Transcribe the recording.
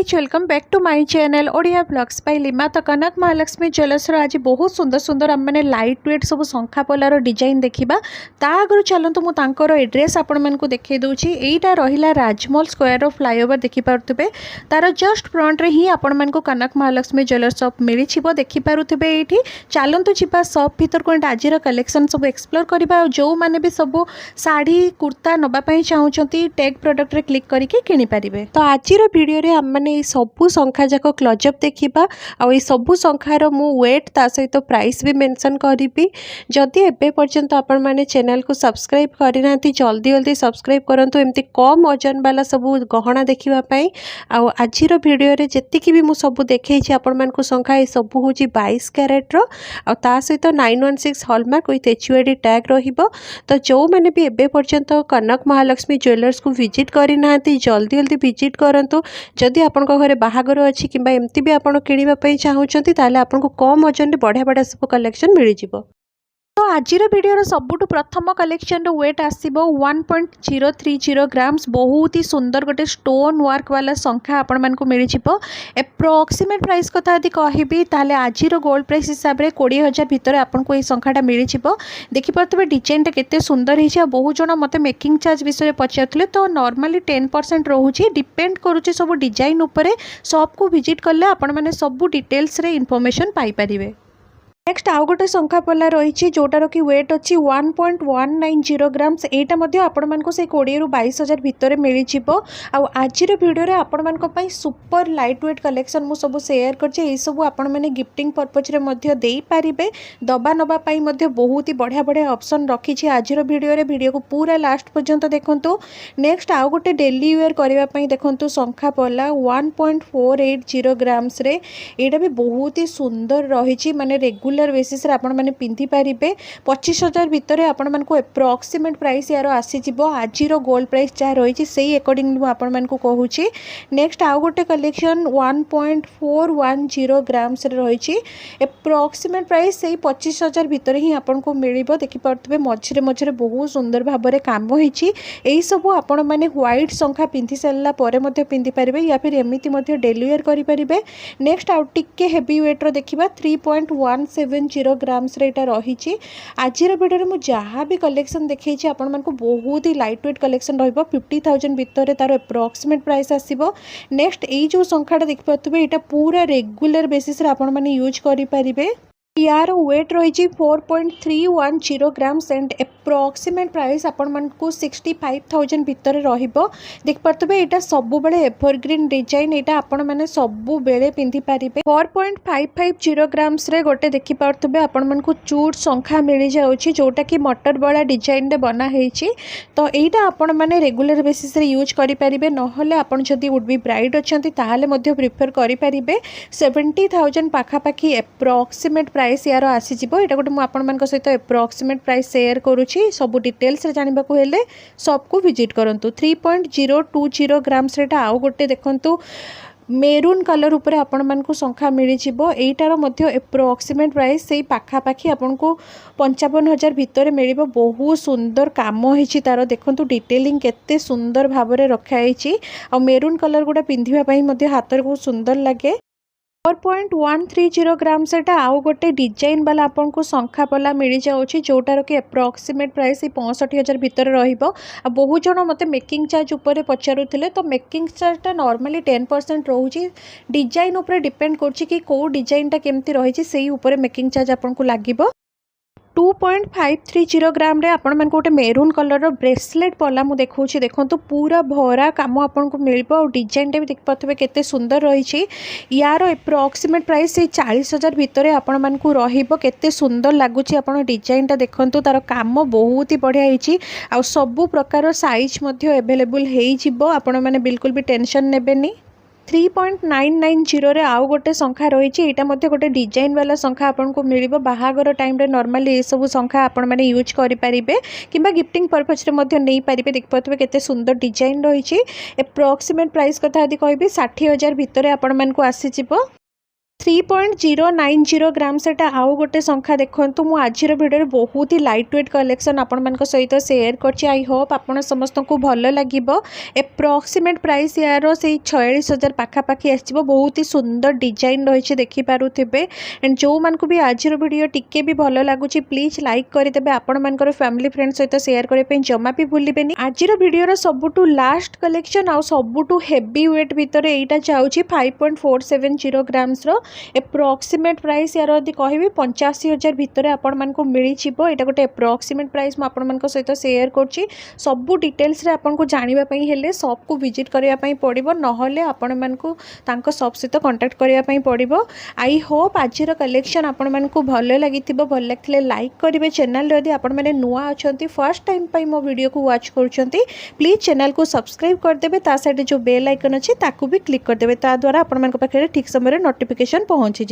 Guys welcome back to my channel Odia blogs by Lima. तो Kanak Mahalakshmi jewellers आज बहुत सुंदर सुंदर आम मैंने लाइट वेट सब शंखा पलार डिजाइन देखा। ता आगु चलतु मुझे एड्रेस आपण मानक देखई दूची। एटा रहिला राजमहल स्क्वायर ऑफ फ्लाईओवर देखिपे तार जस्ट फ्रंट रे ही आपण मानक कनक महालक्ष्मी ज्वेलर्स शॉप मिली देखिपे। ये चलतु जा शॉप भीतर को आज कलेक्शन सब एक्सप्लोर करवा। जो मैंने भी सब शाढ़ी कुर्ता नापी चाहूँगी टैग प्रोडक्ट रे क्लिक करके किनी पारिबे। तो आज वीडियो रे हम माने सबू शंखा जाक क्लोजअप देखा आ सबू शंखार मु वेट ता सहित प्राइस भी मेंशन करी। जदि एबे पर्यंत आपण माने चैनल को सब्सक्राइब करना जल्दी जल्दी सब्सक्राइब करंतु। एमती कम वजन वाला सबू गहना देखिबा पई। आ आज वीडियो रे जेतिकी भी मु सबू देखै छी आपण मानकु शंखा ए सबू होची 22 कैरेट रो आ ता सहित 916 हॉलमार्क विथ एचयूआईडी टैग रहिबो। तो जो माने भी एबे पर्यंत कनक महालक्ष्मी ज्वेलर्स को विजिट करना जल्दी जल्दी विजिट करंतु। जदि आपण घरे बाहागर अच्छी कि एमती भी आप किणवा चाहूँगी ताले आपको कम वजन बढ़िया बढ़िया सब कलेक्शन मिल जाए। तो आज वीडियो सबुठ प्रथम कलेक्शन वेट आसो 1.030 ग्राम्स। बहुत ही सुंदर गोटे स्टोन वर्क वाला शंखा आपण मानक मिल जाए। एप्रोक्सीमेट प्राइस कथा यदि कहबी ताले आज गोल्ड प्राइस हिसाब से 20,000 भितर आपको ये शंखाटा मिल जाए। देखिपे डिजाइनटा केते सुंदर है। बहुत जन मत मेकिंग चार्ज विषय पचारे तो नॉर्मली 10% रोचे डिपेंड करुच्चे सब डिजाइन उपरे। शॉप को विजिट कले आपण मैंने सब डिटेल्स रे इनफॉरमेशन पाई परिबे। नेक्स्ट आउ गोटे शंखा पला रही जोटार कि वेट अच्छी 1.190 ग्राम्स। यहाँ आपण मानक से 20 ରୁ 22,000 भितर मिल जाए। आज वीडियो आपण मानक सुपर लाइट वेट कलेक्शन मु सब शेयर कर आपण मैंने गिफ्टिंग पर्पज दे पारे। दबा नवाई बहुत ही बढ़िया बढ़िया ऑप्शन रखी आज वीडियो को पूरा लास्ट पर्यंत देखु। नेक्स्ट आउ गोटे डेली वेयर करने देखु शंखा पला 1.480 ग्राम्स। यहाँ भी बहुत ही सुंदर रही माने रेगुलर बेसिस रे आपण माने पिंधि पारिबे। 25,000 भितर आपण मानक एप्रोक्सीमेट प्राइस यार आसीजिवो। आज गोल्ड प्राइस जहाँ रही से अकॉर्डिंग आपण मानक कहूँ। नेक्स्ट आउ गोटे कलेक्शन 1.410 ग्राम्स रही एप्रोक्सीमेट प्राइस से 25,000 भितर ही आपण को मिल। देखिपे मझे मझे बहुत सुंदर भाव में काम होई सब आपण माने व्हाइट शंखा पिंधि सारा पर पिंधि पारिबे या फिर एमती डेली वेयर करें। नेक्स्ट आउ टिके हेवी वेट रो देखिबा 3.170 ग्राम्स रेटा रही। आज वीडियो में जहाँ भी कलेक्शन देखी आपण मानक बहुत ही लाइट वेट कलेक्शन रहिबो। 50,000 भितर तार एप्रोक्सीमेट प्राइस आसीबो। नेक्स्ट यही जो संख्याटा देखिपे यहाँ पूरा रेगुलर बेसिस रे आपण माने यूज करि परिबे। यार वेट रही 4.310 ग्राम्स एंड एप्रोक्सीमेट प्राइस आपण मानकु 65,000 भितर रहिबो। देख पारतबे एटा सब बेले एवरग्रीन डिजाइन। एटा आपण माने सब बेले पिंधि पारिबे। 4.550 ग्राम्स रे गोटे देखि पारतबे आपण मानकु चूड़ शंखा मिल जाउछि जोटा कि मटर वाला डिजाइन रे बना हेछि। तो एटा आपण माने रेगुलर बेसिस रे यूज करि पारिबे। नहले आपण जदि वुड बी ब्राइड अछंती ताहाले मध्ये प्रिफर करि पारिबे। 70,000 पाखा पाखी एप्रोक्सीमेट प्राइस यार आसीजिवो। एटा गोटे मुझे सहित एप्रोक्सीमेट प्राइस शेयर करुच्ची। सब डिटेल्स रे जानिबा को हेले शॉप को विजिट करंतु। 3.020 ग्राम्स रेटा आउ गोटे देखंतु मेरून कलर उपरे आपण मानकु शंखा मिल जाए। एटार मध्य एप्रोक्सीमेट प्राइस से पाखापाखी आपन को 55,000 भितर मिल। बहुत सुंदर काम होइछि तार देखंतु डिटेलिंग केते सुंदर भाव में रखाई। आ मेरून कलर गुडा पिंधिबा पई मध्य हाथ बहुत सुंदर लगे। 4.130 ग्राम्स आउ गोटे डिजाइन वाला आपन को शंखा पला मिल जाउछि जोटार कि एप्रोक्सीमेट प्राइस 65,000 भितर रहिबो। आ बहुत जन मते मेकिंग चार्ज ऊपर पचारुथिले तो मेकिंग चार्जटा नॉर्मली 10% रोहुछि। डिजाइन ऊपर डिपेंड करछि कि को डिजाइनटा केमती रहिछि सेही ऊपर मेकिंग चार्ज आपन को लागिबो। 2.530 ग्राम रे आपण मन गोटे मेरून कलर रो ब्रेसलेट पला मु देखौछि। देखंतु पूरा भरा काम आपन को मिलबो। और डिजाइन टा भी देख पाथबे केते सुंदर रही। यार एप्रोक्सीमेट प्राइस से 40,000 भितर आपण मन को रहिबो। केते सुंदर लागुछि आपण डिजाइन टा देखंतु तार काम बहुत ही बढ़िया हिछि। आ सब प्रकार साइज मध्ये अवेलेबल हेइ जिवो। आपण माने बिल्कुल भी टेंशन नेबेनी। 3.990 रे आउ गोटे शंखा रही। यहाँ गोटे डिजाइन वाला शंखा आपन को मिल। बाहागर टाइम रे नॉर्मली ये सब शंखा आपण माने यूज करि परिबे किंबा गिफ्टिंग पर्पज रे मध्ये नै परिबे। देख पाथबे केते सुंदर डिजाइन रही। एप्रोक्सीमेट प्राइस कथा यदि कहबी 60,000 भितर आपण मान को आसी जिवो। 3.090 ग्राम से आउ गोटे संख्या देखो मु आज भिडियो बहुत ही लाइट वेट कलेक्शन आपण सहित सेयर कर आई होप आपण समस्त को भल लगे। एप्रोक्सीमेट प्राइस यार से 46,000 पाखापाखि आसो। बहुत ही सुंदर डिजाइन रही देखिपे एंड जो मान भी आज भिडियो टिके भी भल लगुच प्लीज लाइक करदे। आपण मान फैमिली फ्रेंड सहित सेयर करने जमा भी भूलें। आज भिडियो सबुठू लास्ट कलेक्शन आ सबुठू हेवी वेट भितर यहाँ जाऊँगी 5.470 ग्राम्स एप्रोक्सीमेट प्राइस यार यदि कहि 85,000 भितर आपण मानक मिल जाए। यहाँ गोटे एप्रोक्सीमेट प्राइस मुझे सहित सेयर कर सबू डिटेल्स रे आपन को जानापी हेले शॉप को विजिट करने पड़ो ना आपण मानक शॉप सहित कंटाक्ट करने पड़ो। आई होप आज कलेक्शन आपण मानक भल लगी भल लगे लाइक करेंगे। चैनल यदि आपण मैंने नुआ अच्छा फर्स्ट टाइम मो वीडियो को वाच कर प्लीज चैनल को सब्सक्राइब करदे। साइड जो बेल आइकन अच्छी ताकू भी क्लिक करदे। ता द्वारा आपण मान पाखे ठीक समय नोटिफिकेशन पहुँची।